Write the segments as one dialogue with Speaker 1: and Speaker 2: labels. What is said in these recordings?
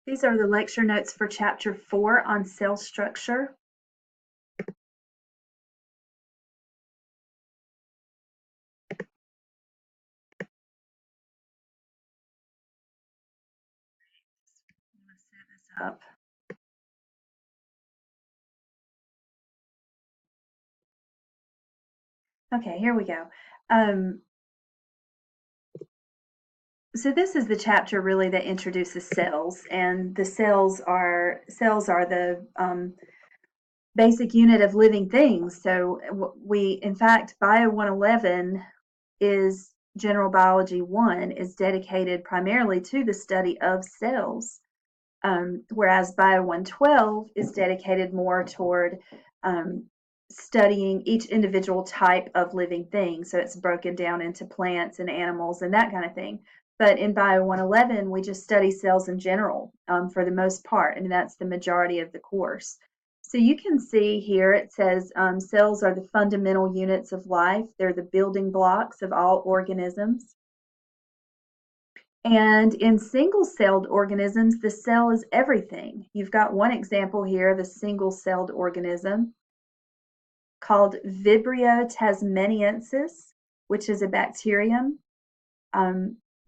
Speaker 1: These are the lecture notes for Chapter 4 on cell structure. I'm going to set this up. Okay, here we go. So this is the chapter really that introduces cells, and the cells are the basic unit of living things. So in fact, Bio 111 is General Biology 1 is dedicated primarily to the study of cells, whereas Bio 112 is dedicated more toward studying each individual type of living thing. So it's broken down into plants and animals and that kind of thing. But in Bio 111, we just study cells in general for the most part, and that's the majority of the course. So you can see here it says cells are the fundamental units of life. They're the building blocks of all organisms. And in single-celled organisms, the cell is everything. You've got one example here of a single-celled organism called Vibrio tasmaniensis, which is a bacterium.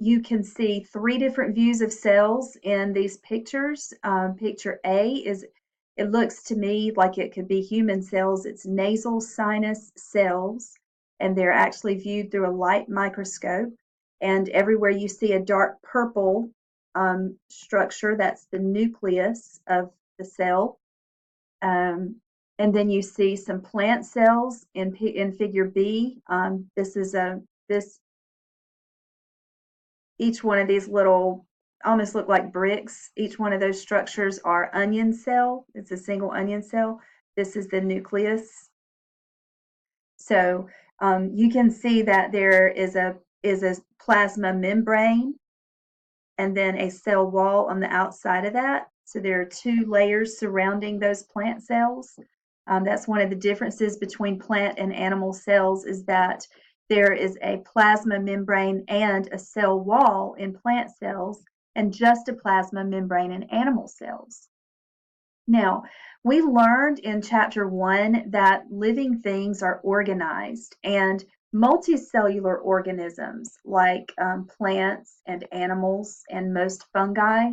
Speaker 1: You can see three different views of cells in these pictures. Picture A is, it looks to me like it could be human cells. It's nasal sinus cells, and they're actually viewed through a light microscope. And everywhere you see a dark purple structure, that's the nucleus of the cell. And then you see some plant cells in figure B. Each one of these little almost look like bricks. Each one of those structures are onion cell. It's a single onion cell. This is the nucleus. So you can see that there is a plasma membrane and then a cell wall on the outside of that. So there are two layers surrounding those plant cells. That's one of the differences between plant and animal cells, is that there is a plasma membrane and a cell wall in plant cells, and just a plasma membrane in animal cells. Now, we learned in Chapter 1 that living things are organized, and multicellular organisms like plants and animals and most fungi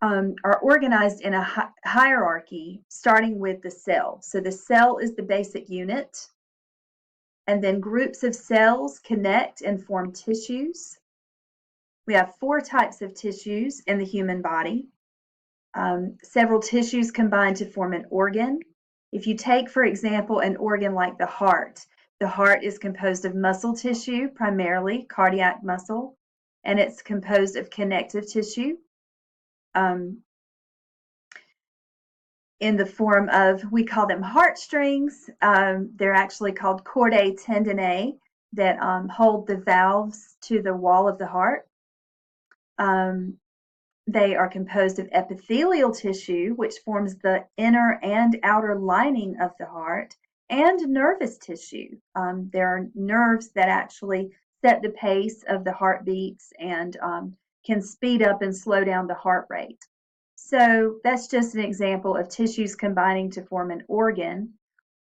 Speaker 1: are organized in a hierarchy, starting with the cell. So the cell is the basic unit, and then groups of cells connect and form tissues. We have 4 types of tissues in the human body. Several tissues combine to form an organ. If you take, for example, an organ like the heart is composed of muscle tissue, primarily cardiac muscle, and it's composed of connective tissue. In the form of, we call them heartstrings. They're actually called chordae tendineae that hold the valves to the wall of the heart. They are composed of epithelial tissue, which forms the inner and outer lining of the heart, and nervous tissue. There are nerves that actually set the pace of the heartbeats and can speed up and slow down the heart rate. So that's just an example of tissues combining to form an organ.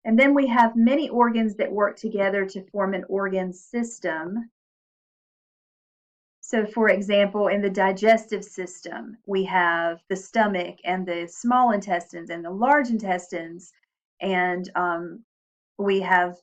Speaker 1: And then we have many organs that work together to form an organ system. So for example, in the digestive system, we have the stomach and the small intestines and the large intestines, and we have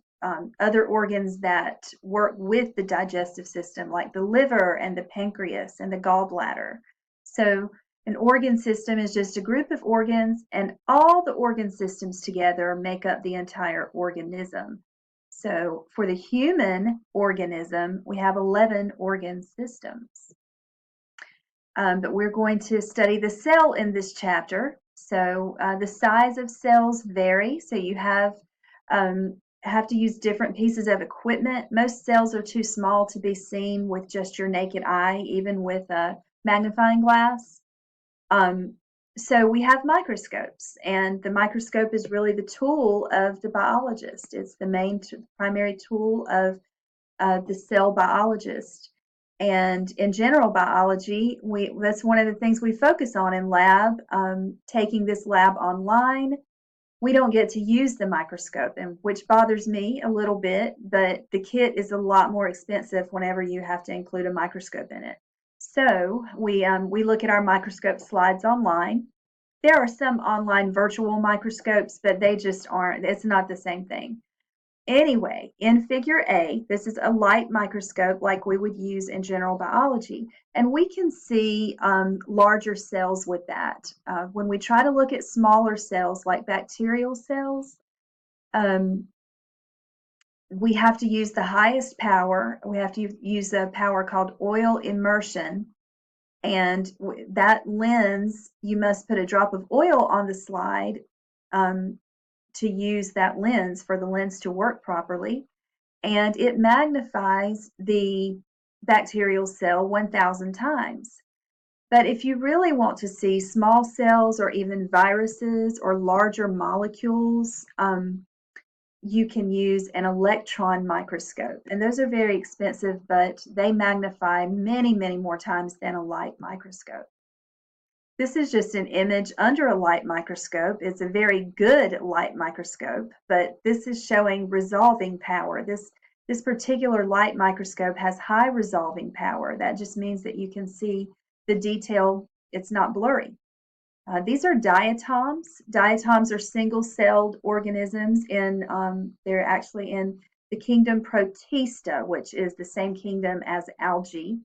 Speaker 1: other organs that work with the digestive system, like the liver and the pancreas and the gallbladder. So an organ system is just a group of organs, and all the organ systems together make up the entire organism. So for the human organism, we have 11 organ systems. But we're going to study the cell in this chapter. So the size of cells vary. So you have to use different pieces of equipment. Most cells are too small to be seen with just your naked eye, even with a magnifying glass. So we have microscopes, and the microscope is really the tool of the biologist. It's the main primary tool of the cell biologist. And in general biology, that's one of the things we focus on in lab. Taking this lab online, we don't get to use the microscope, and which bothers me a little bit, but the kit is a lot more expensive whenever you have to include a microscope in it. So we look at our microscope slides online. There are some online virtual microscopes, but they just aren't, it's not the same thing. Anyway, in figure A, this is a light microscope like we would use in general biology, and we can see larger cells with that. When we try to look at smaller cells like bacterial cells, um, we have to use the highest power. We have to use a power called oil immersion, and that lens, you must put a drop of oil on the slide um, to use that lens for the lens to work properly, and it magnifies the bacterial cell 1,000 times. But if you really want to see small cells or even viruses or larger molecules, you can use an electron microscope. And those are very expensive, but they magnify many, many more times than a light microscope. This is just an image under a light microscope. It's a very good light microscope, but this is showing resolving power. This particular light microscope has high resolving power. That just means that you can see the detail. It's not blurry. These are diatoms. Diatoms are single-celled organisms they're actually in the kingdom Protista, which is the same kingdom as algae.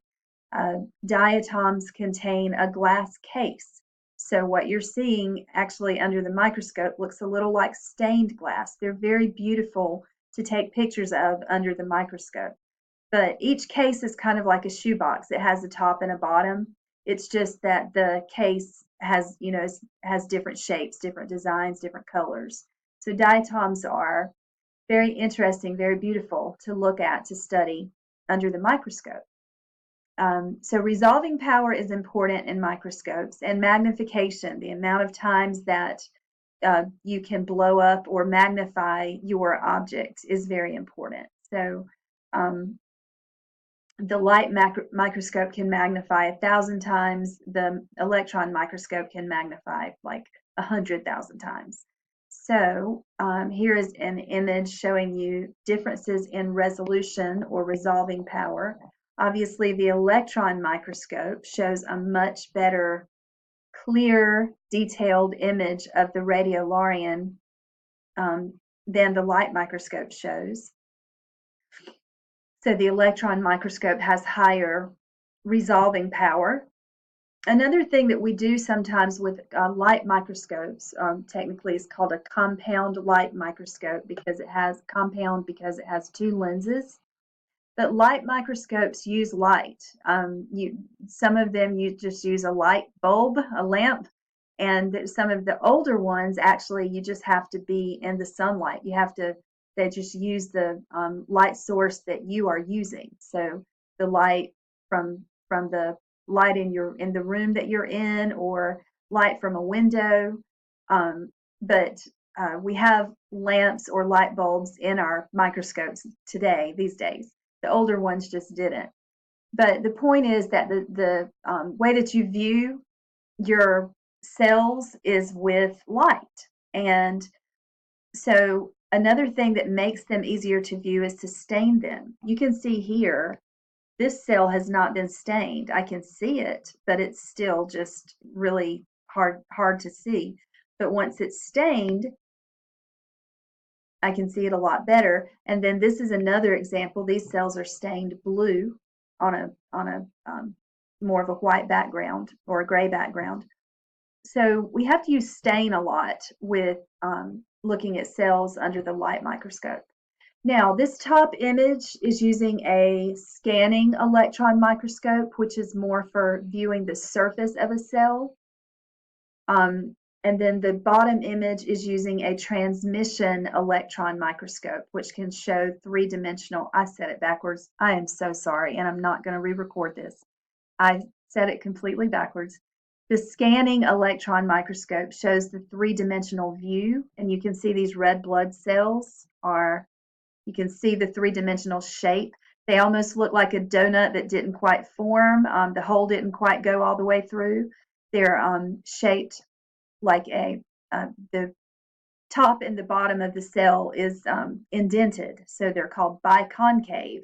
Speaker 1: Diatoms contain a glass case. So what you're seeing actually under the microscope looks a little like stained glass. They're very beautiful to take pictures of under the microscope. But each case is kind of like a shoebox. It has a top and a bottom. It's just that the case has different shapes, different designs, different colors. So diatoms are very interesting, very beautiful to look at, to study under the microscope. So resolving power is important in microscopes, and magnification, the amount of times that you can blow up or magnify your object, is very important. So the light microscope can magnify 1,000 times. The electron microscope can magnify like 100,000 times. So here is an image showing you differences in resolution or resolving power. Obviously, the electron microscope shows a much better, clear, detailed image of the radiolarian than the light microscope shows. So the electron microscope has higher resolving power. Another thing that we do sometimes with light microscopes, technically, is called a compound light microscope because it has two lenses. But light microscopes use light. Some of them you just use a light bulb, a lamp, and some of the older ones actually you just have to be in the sunlight. They just use the light source that you are using. So the light from the light in the room that you're in, or light from a window. But we have lamps or light bulbs in our microscopes these days. The older ones just didn't. But the point is that the way that you view your cells is with light. And so another thing that makes them easier to view is to stain them. You can see here, this cell has not been stained. I can see it, but it's still just really hard to see. But once it's stained, I can see it a lot better. And then this is another example. These cells are stained blue on a more of a white background or a gray background. So we have to use stain a lot with looking at cells under the light microscope. Now, this top image is using a scanning electron microscope, which is more for viewing the surface of a cell. And then the bottom image is using a transmission electron microscope, which can show three-dimensional. I said it backwards. I am so sorry, and I'm not going to re-record this. I said it completely backwards. The scanning electron microscope shows the three-dimensional view, and you can see these red blood cells you can see the three-dimensional shape. They almost look like a donut that didn't quite form. The hole didn't quite go all the way through. They're shaped like the top and the bottom of the cell is indented, so they're called biconcave.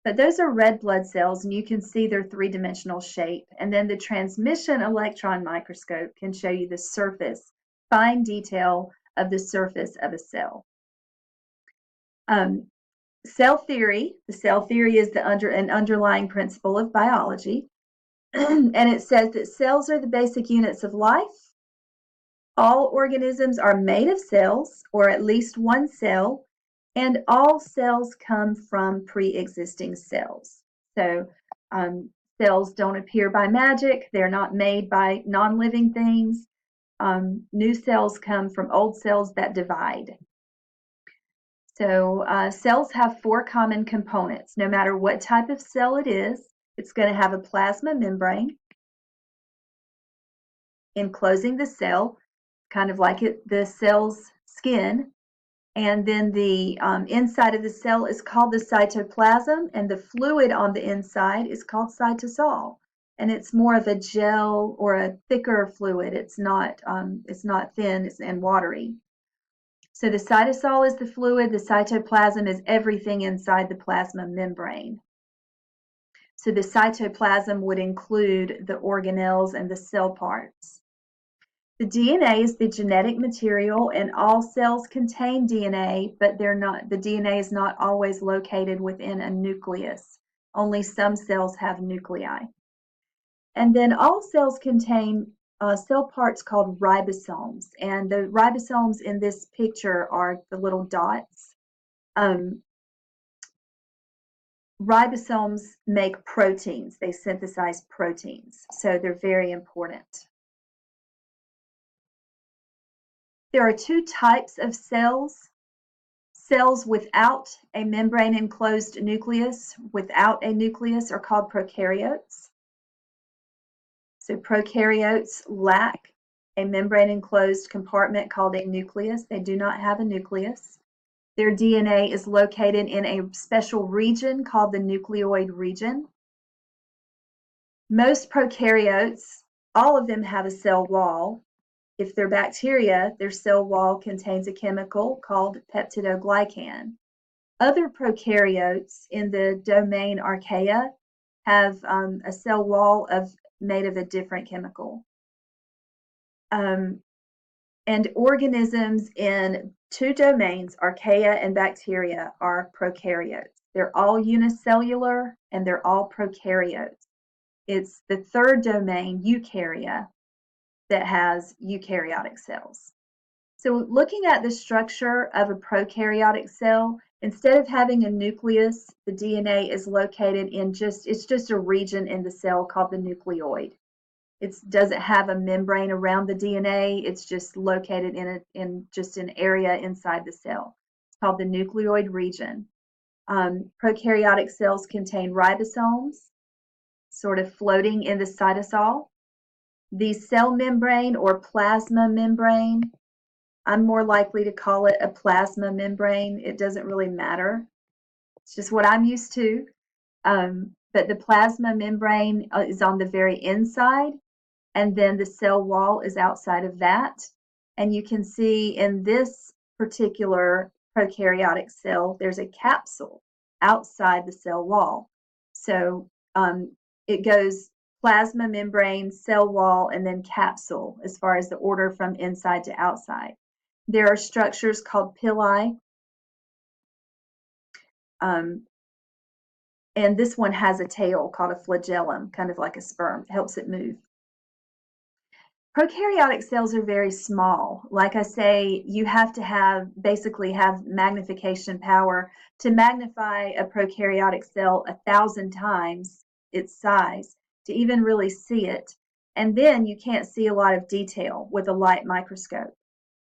Speaker 1: But those are red blood cells, and you can see their three-dimensional shape. And then the transmission electron microscope can show you the surface, fine detail of the surface of a cell. Cell theory, the cell theory is an underlying principle of biology, and it says that cells are the basic units of life. All organisms are made of cells, or at least one cell, and all cells come from pre-existing cells. So cells don't appear by magic. They're not made by non-living things. New cells come from old cells that divide. So cells have four common components. No matter what type of cell it is, it's going to have a plasma membrane enclosing the cell, kind of like the cell's skin. And then the inside of the cell is called the cytoplasm, and the fluid on the inside is called cytosol. And it's more of a gel or a thicker fluid. It's not thin and watery. So the cytosol is the fluid, the cytoplasm is everything inside the plasma membrane. So the cytoplasm would include the organelles and the cell parts. The DNA is the genetic material, and all cells contain DNA, but the DNA is not always located within a nucleus. Only some cells have nuclei. And then all cells contain cell parts called ribosomes, and the ribosomes in this picture are the little dots. Ribosomes make proteins. They synthesize proteins, so they're very important. There are two types of cells. Cells without a membrane-enclosed nucleus, without a nucleus, are called prokaryotes. So prokaryotes lack a membrane-enclosed compartment called a nucleus. They do not have a nucleus. Their DNA is located in a special region called the nucleoid region. Most prokaryotes, all of them have a cell wall. If they're bacteria, their cell wall contains a chemical called peptidoglycan. Other prokaryotes in the domain Archaea have a cell wall made of a different chemical. And organisms in two domains, Archaea and bacteria, are prokaryotes. They're all unicellular and they're all prokaryotes. It's the third domain, Eukarya, that has eukaryotic cells. So looking at the structure of a prokaryotic cell, instead of having a nucleus, the DNA is located in it's just a region in the cell called the nucleoid. It doesn't have a membrane around the DNA. It's just located in just an area inside the cell. It's called the nucleoid region. Prokaryotic cells contain ribosomes, sort of floating in the cytosol. The cell membrane or plasma membrane, I'm more likely to call it a plasma membrane. It doesn't really matter. It's just what I'm used to. But the plasma membrane is on the very inside, and then the cell wall is outside of that. And you can see in this particular prokaryotic cell, there's a capsule outside the cell wall. So it goes plasma membrane, cell wall, and then capsule as far as the order from inside to outside. There are structures called pili, and this one has a tail called a flagellum, kind of like a sperm. It helps it move. Prokaryotic cells are very small. Like I say, you have to basically have magnification power to magnify a prokaryotic cell 1,000 times its size to even really see it. And then you can't see a lot of detail with a light microscope.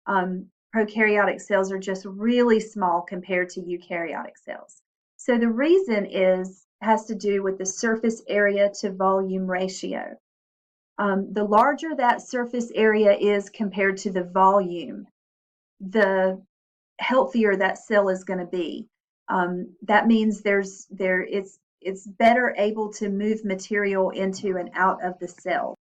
Speaker 1: Prokaryotic cells are just really small compared to eukaryotic cells. So the reason has to do with the surface area to volume ratio. The larger that surface area is compared to the volume, the healthier that cell is going to be. That means it's better able to move material into and out of the cell.